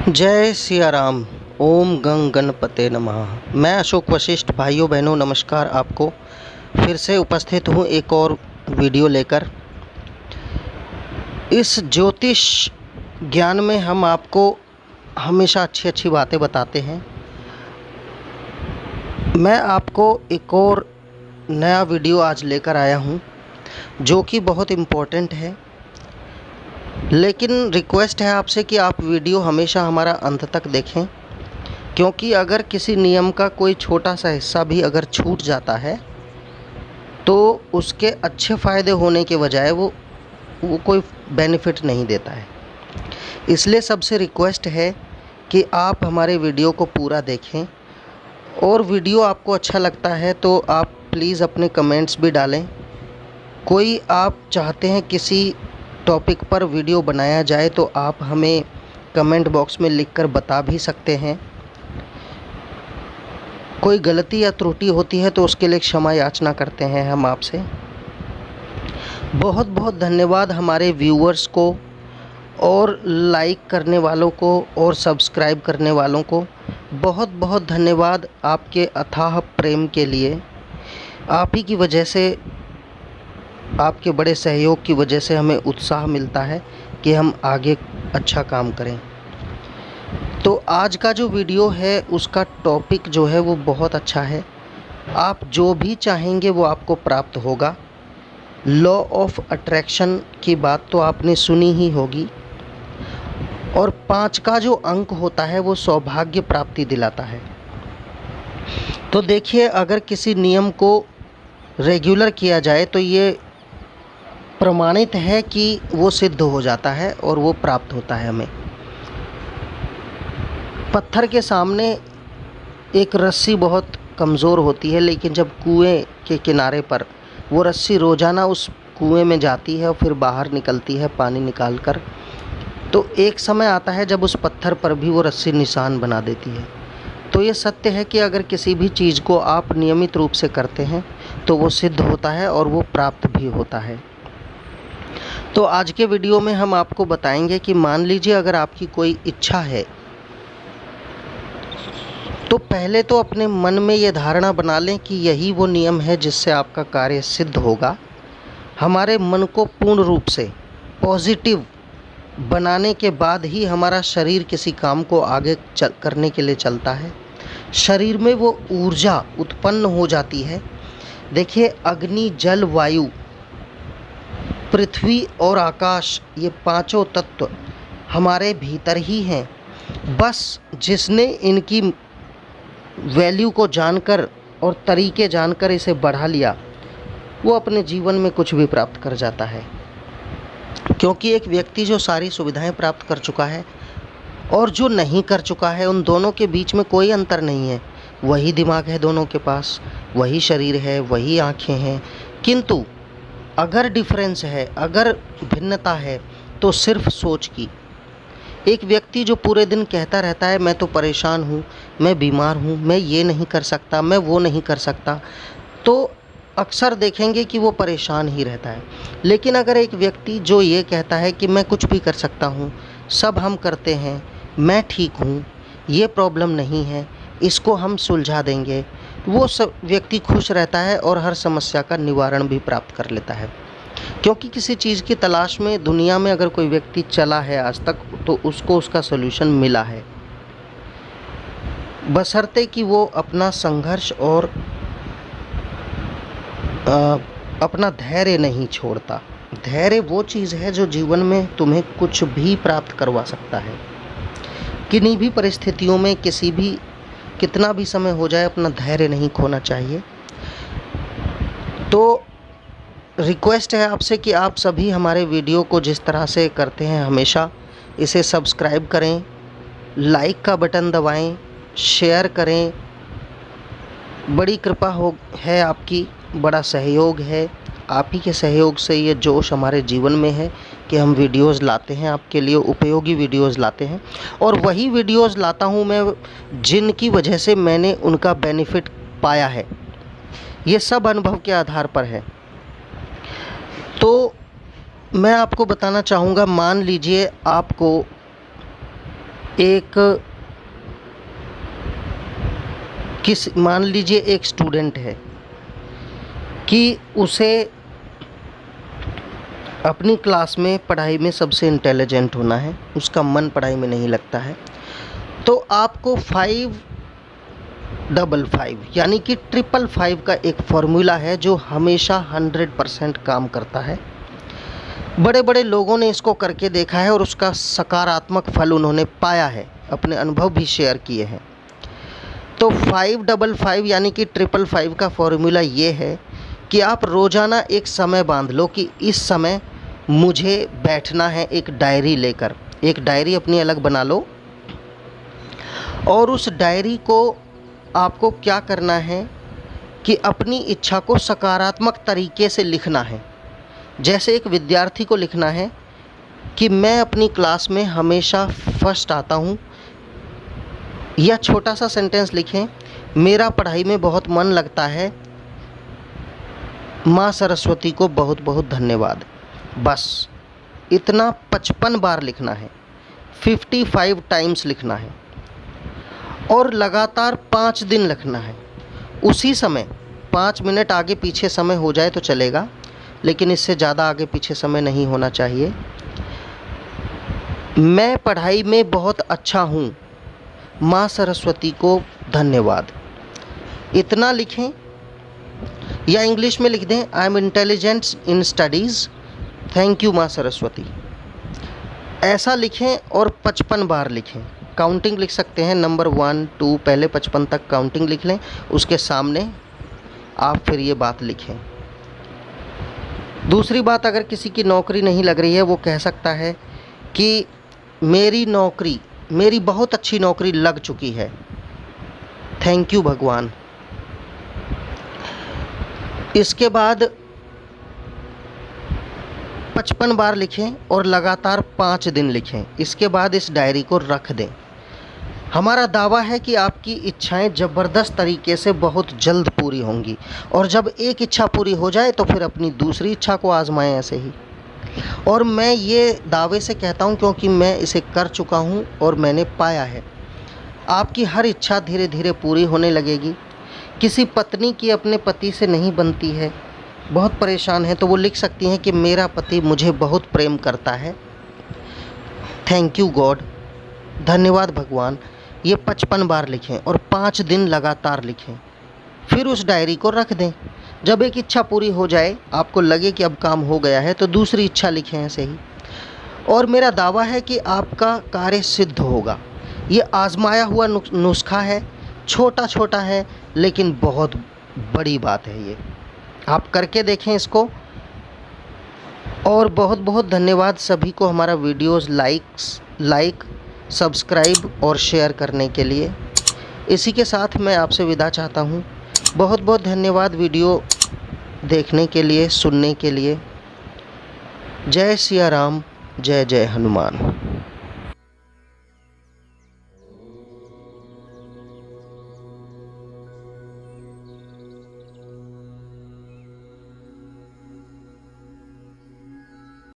जय सिया राम। ओम गंग गणपते नमः। मैं अशोक वशिष्ठ। भाइयों बहनों नमस्कार। आपको फिर से उपस्थित हूँ एक और वीडियो लेकर। इस ज्योतिष ज्ञान में हम आपको हमेशा अच्छी अच्छी बातें बताते हैं। मैं आपको एक और नया वीडियो आज लेकर आया हूँ जो कि बहुत इम्पोर्टेंट है, लेकिन रिक्वेस्ट है आपसे कि आप वीडियो हमेशा हमारा अंत तक देखें, क्योंकि अगर किसी नियम का कोई छोटा सा हिस्सा भी अगर छूट जाता है तो उसके अच्छे फ़ायदे होने के बजाय वो कोई बेनिफिट नहीं देता है। इसलिए सबसे रिक्वेस्ट है कि आप हमारे वीडियो को पूरा देखें, और वीडियो आपको अच्छा लगता है तो आप प्लीज़ अपने कमेंट्स भी डालें। कोई आप चाहते हैं किसी टॉपिक पर वीडियो बनाया जाए तो आप हमें कमेंट बॉक्स में लिखकर बता भी सकते हैं। कोई गलती या त्रुटि होती है तो उसके लिए क्षमा याचना करते हैं हम आपसे। बहुत बहुत धन्यवाद हमारे व्यूअर्स को, और लाइक करने वालों को, और सब्सक्राइब करने वालों को बहुत बहुत धन्यवाद आपके अथाह प्रेम के लिए। आप ही की वजह से, आपके बड़े सहयोग की वजह से हमें उत्साह मिलता है कि हम आगे अच्छा काम करें। तो आज का जो वीडियो है उसका टॉपिक जो है वो बहुत अच्छा है। आप जो भी चाहेंगे वो आपको प्राप्त होगा। लॉ ऑफ अट्रैक्शन की बात तो आपने सुनी ही होगी, और 5 का जो अंक होता है वो सौभाग्य प्राप्ति दिलाता है। तो देखिए, अगर किसी नियम को रेगुलर किया जाए तो ये प्रमाणित है कि वो सिद्ध हो जाता है और वो प्राप्त होता है हमें। पत्थर के सामने एक रस्सी बहुत कमज़ोर होती है, लेकिन जब कुएं के किनारे पर वो रस्सी रोज़ाना उस कुएं में जाती है और फिर बाहर निकलती है पानी निकाल कर, तो एक समय आता है जब उस पत्थर पर भी वो रस्सी निशान बना देती है। तो ये सत्य है कि अगर किसी भी चीज़ को आप नियमित रूप से करते हैं तो वो सिद्ध होता है और वो प्राप्त भी होता है। तो आज के वीडियो में हम आपको बताएंगे कि मान लीजिए अगर आपकी कोई इच्छा है, तो पहले तो अपने मन में ये धारणा बना लें कि यही वो नियम है जिससे आपका कार्य सिद्ध होगा। हमारे मन को पूर्ण रूप से पॉजिटिव बनाने के बाद ही हमारा शरीर किसी काम को आगे करने के लिए चलता है। शरीर में वो ऊर्जा उत्पन्न हो जाती है। देखिए, अग्नि, जल, वायु, पृथ्वी और आकाश, ये पांचों तत्व हमारे भीतर ही हैं। बस जिसने इनकी वैल्यू को जानकर और तरीके जानकर इसे बढ़ा लिया, वो अपने जीवन में कुछ भी प्राप्त कर जाता है। क्योंकि एक व्यक्ति जो सारी सुविधाएं प्राप्त कर चुका है और जो नहीं कर चुका है, उन दोनों के बीच में कोई अंतर नहीं है। वही दिमाग है दोनों के पास, वही शरीर है, वही आँखें हैं, किंतु अगर डिफरेंस है, अगर भिन्नता है तो सिर्फ सोच की। एक व्यक्ति जो पूरे दिन कहता रहता है मैं तो परेशान हूँ, मैं बीमार हूँ, मैं ये नहीं कर सकता, मैं वो नहीं कर सकता, तो अक्सर देखेंगे कि वो परेशान ही रहता है। लेकिन अगर एक व्यक्ति जो ये कहता है कि मैं कुछ भी कर सकता हूँ, सब हम करते हैं, मैं ठीक हूँ, ये प्रॉब्लम नहीं है, इसको हम सुलझा देंगे, वो सब व्यक्ति खुश रहता है और हर समस्या का निवारण भी प्राप्त कर लेता है। क्योंकि किसी चीज़ की तलाश में दुनिया में अगर कोई व्यक्ति चला है आज तक, तो उसको उसका सलूशन मिला है, बशर्ते कि वो अपना संघर्ष और अपना धैर्य नहीं छोड़ता। धैर्य वो चीज़ है जो जीवन में तुम्हें कुछ भी प्राप्त करवा सकता है। किन्हीं भी परिस्थितियों में, किसी भी, कितना भी समय हो जाए, अपना धैर्य नहीं खोना चाहिए। तो रिक्वेस्ट है आपसे कि आप सभी हमारे वीडियो को जिस तरह से करते हैं हमेशा, इसे सब्सक्राइब करें, लाइक का बटन दबाएं, शेयर करें। बड़ी कृपा है आपकी, बड़ा सहयोग है। आप ही के सहयोग से ये जोश हमारे जीवन में है कि हम वीडियोज़ लाते हैं, आपके लिए उपयोगी वीडियोज़ लाते हैं, और वही वीडियोज़ लाता हूँ मैं जिनकी वजह से मैंने उनका बेनिफिट पाया है। ये सब अनुभव के आधार पर है। तो मैं आपको बताना चाहूँगा, मान लीजिए आपको एक मान लीजिए एक स्टूडेंट है कि उसे अपनी क्लास में पढ़ाई में सबसे इंटेलिजेंट होना है, उसका मन पढ़ाई में नहीं लगता है, तो आपको 555 यानी कि 555 का एक फॉर्मूला है जो हमेशा 100% काम करता है। बड़े बड़े लोगों ने इसको करके देखा है और उसका सकारात्मक फल उन्होंने पाया है, अपने अनुभव भी शेयर किए हैं। तो 555 यानी कि 555 का फॉर्मूला ये है कि आप रोज़ाना एक समय बांध लो कि इस समय मुझे बैठना है, एक डायरी लेकर, एक डायरी अपनी अलग बना लो और उस डायरी को आपको क्या करना है कि अपनी इच्छा को सकारात्मक तरीके से लिखना है। जैसे एक विद्यार्थी को लिखना है कि मैं अपनी क्लास में हमेशा फर्स्ट आता हूँ, या छोटा सा सेंटेंस लिखें, मेरा पढ़ाई में बहुत मन लगता है, माँ सरस्वती को बहुत बहुत धन्यवाद। बस इतना 55 बार लिखना है, 55 टाइम्स लिखना है और लगातार 5 दिन लिखना है। उसी समय 5 मिनट आगे पीछे समय हो जाए तो चलेगा, लेकिन इससे ज़्यादा आगे पीछे समय नहीं होना चाहिए। मैं पढ़ाई में बहुत अच्छा हूँ, माँ सरस्वती को धन्यवाद। इतना लिखें या इंग्लिश में लिख दें, I am intelligent in studies, thank you माँ सरस्वती। ऐसा लिखें और 55 बार लिखें। काउंटिंग लिख सकते हैं, नंबर 1 2 पहले 55 तक काउंटिंग लिख लें, उसके सामने आप फिर ये बात लिखें। दूसरी बात, अगर किसी की नौकरी नहीं लग रही है, वो कह सकता है कि मेरी बहुत अच्छी नौकरी लग चुकी है, थैंक यू भगवान। इसके बाद 55 बार लिखें और लगातार 5 दिन लिखें। इसके बाद इस डायरी को रख दें। हमारा दावा है कि आपकी इच्छाएं ज़बरदस्त तरीके से बहुत जल्द पूरी होंगी, और जब एक इच्छा पूरी हो जाए तो फिर अपनी दूसरी इच्छा को आजमाएं ऐसे ही। और मैं ये दावे से कहता हूँ क्योंकि मैं इसे कर चुका हूँ और मैंने पाया है। आपकी हर इच्छा धीरे धीरे पूरी होने लगेगी। किसी पत्नी की अपने पति से नहीं बनती है, बहुत परेशान है, तो वो लिख सकती हैं कि मेरा पति मुझे बहुत प्रेम करता है, थैंक यू गॉड, धन्यवाद भगवान। ये 55 बार लिखें और 5 दिन लगातार लिखें। फिर उस डायरी को रख दें। जब एक इच्छा पूरी हो जाए, आपको लगे कि अब काम हो गया है, तो दूसरी इच्छा लिखें ऐसे ही। और मेरा दावा है कि आपका कार्य सिद्ध होगा। ये आजमाया हुआ नुस्खा है, छोटा छोटा है लेकिन बहुत बड़ी बात है ये। आप करके देखें इसको। और बहुत बहुत धन्यवाद सभी को हमारा वीडियोस लाइक सब्सक्राइब और शेयर करने के लिए। इसी के साथ मैं आपसे विदा चाहता हूँ। बहुत बहुत धन्यवाद वीडियो देखने के लिए, सुनने के लिए। जय सिया राम, जय जय हनुमान।